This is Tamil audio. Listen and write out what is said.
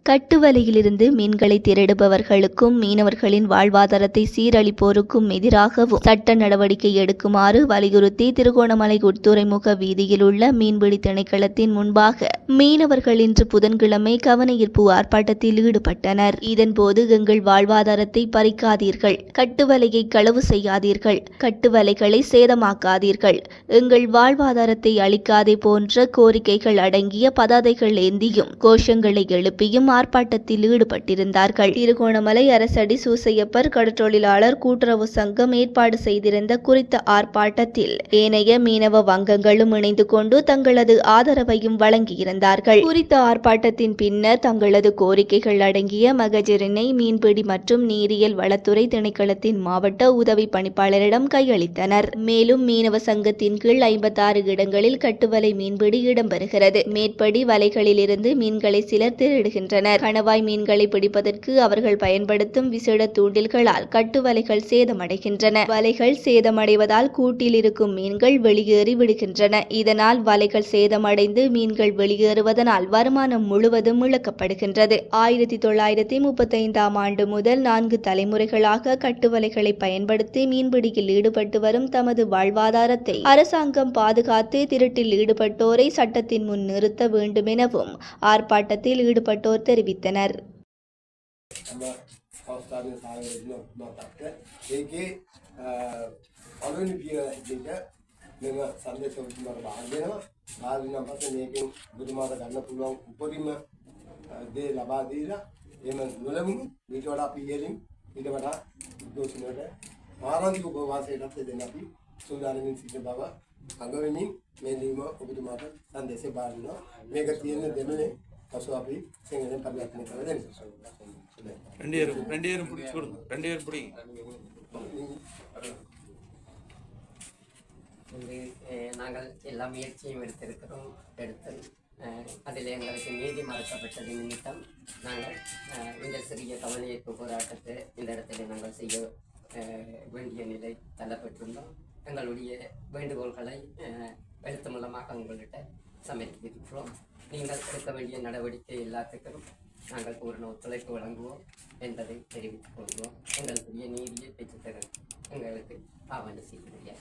கட்டுவலையிலிருந்து மீன்களை திருடுபவர்களுக்கும் மீனவர்களின் வாழ்வாதாரத்தை சீரழிப்போருக்கும் எதிராகவும் சட்ட நடவடிக்கை எடுக்குமாறு வலியுறுத்தி திருகோணமலை உட்துறைமுக வீதியில் உள்ள மீன்பிடி திணைக்களத்தின் முன்பாக மீனவர்கள் இன்று புதன்கிழமை கவனஈர்ப்பு ஆர்ப்பாட்டத்தில் ஈடுபட்டனர். இதன்போது எங்கள் வாழ்வாதாரத்தை பறிக்காதீர்கள், கட்டுவலையை களவு செய்யாதீர்கள், கட்டுவலைகளை சேதமாக்காதீர்கள், எங்கள் வாழ்வாதாரத்தை அளிக்காதே போன்ற கோரிக்கைகள் அடங்கிய பதாதைகள் ஏந்தியும் கோஷங்களை எழுப்பியும் ஆர்ப்பாட்டத்தில் ஈடுபட்டிருந்தார்கள். திருகோணமலை அரசடி சூசையப்பர் கடற்றொழிலாளர் கூட்டுறவு சங்கம் ஏற்பாடு செய்திருந்த குறித்த ஆர்ப்பாட்டத்தில் ஏனைய மீனவ வங்கங்களும் இணைந்து கொண்டு தங்களது ஆதரவையும் வழங்கியிருந்தார்கள். குறித்த ஆர்ப்பாட்டத்தின் பின்னர் தங்களது கோரிக்கைகள் அடங்கிய மகஜரினை மீன்பிடி மற்றும் நீரியல் வளத்துறை திணைக்களத்தின் மாவட்ட உதவி பணிப்பாளரிடம் கையளித்தனர். மேலும் மீனவ சங்கத்தின் கீழ் 56 இடங்களில் கட்டுவலை மீன்பிடி இடம்பெறுகிறது. மேற்படி வலைகளிலிருந்து மீன்களை சிலர் திருடுகின்றனர். கணவாய் மீன்களை பிடிப்பதற்கு அவர்கள் பயன்படுத்தும் விசேட தூண்டில்களால் கட்டுவலைகள் சேதமடைகின்றன. வலைகள் சேதமடைவதால் கூட்டில் இருக்கும் மீன்கள் வெளியேறி விடுகின்றன. இதனால் வலைகள் சேதமடைந்து மீன்கள் வெளியேறுவதனால் வருமானம் முழுவதும் இழக்கப்படுகின்றது. 1935ஆம் ஆண்டு முதல் 4 தலைமுறைகளாக கட்டுவலைகளை பயன்படுத்தி மீன்பிடியில் ஈடுபட்டு வரும் தமது வாழ்வாதாரத்தை அரசாங்கம் பாதுகாத்து திருட்டில் ஈடுபட்டோரை சட்டத்தின் முன் நிறுத்த வேண்டும் எனவும் ஆர்ப்பாட்டத்தில் ஈடுபட்டோர் தெரிவித்தனர். நாங்கள் எல்லா முயற்சியும் எடுத்திருக்கிறோம். அதில் எங்களுக்கு நீதி மறுக்கப்பட்டது நிமித்தம் நாங்கள் இந்த சிறிய கவனஈர்ப்பு போராட்டத்தை இந்த இடத்துல நாங்கள் செய்ய வேண்டிய நிலை தள்ளப்பட்டுள்ளோம். எங்களுடைய வேண்டுகோள்களை எழுத்து மூலமாக உங்கள்கிட்ட சமர்ப்பிக்கிறோம். நீங்கள் எடுக்க வேண்டிய நடவடிக்கை எல்லாத்துக்கும் நாங்கள் பூரண ஒத்துழைப்பு வழங்குவோம் என்பதை தெரிவித்துக் கொள்வோம். எங்களுடைய நீதியை பெற்றுத்தர எங்களுக்கு ஆவணம் செய்ய முடியாது.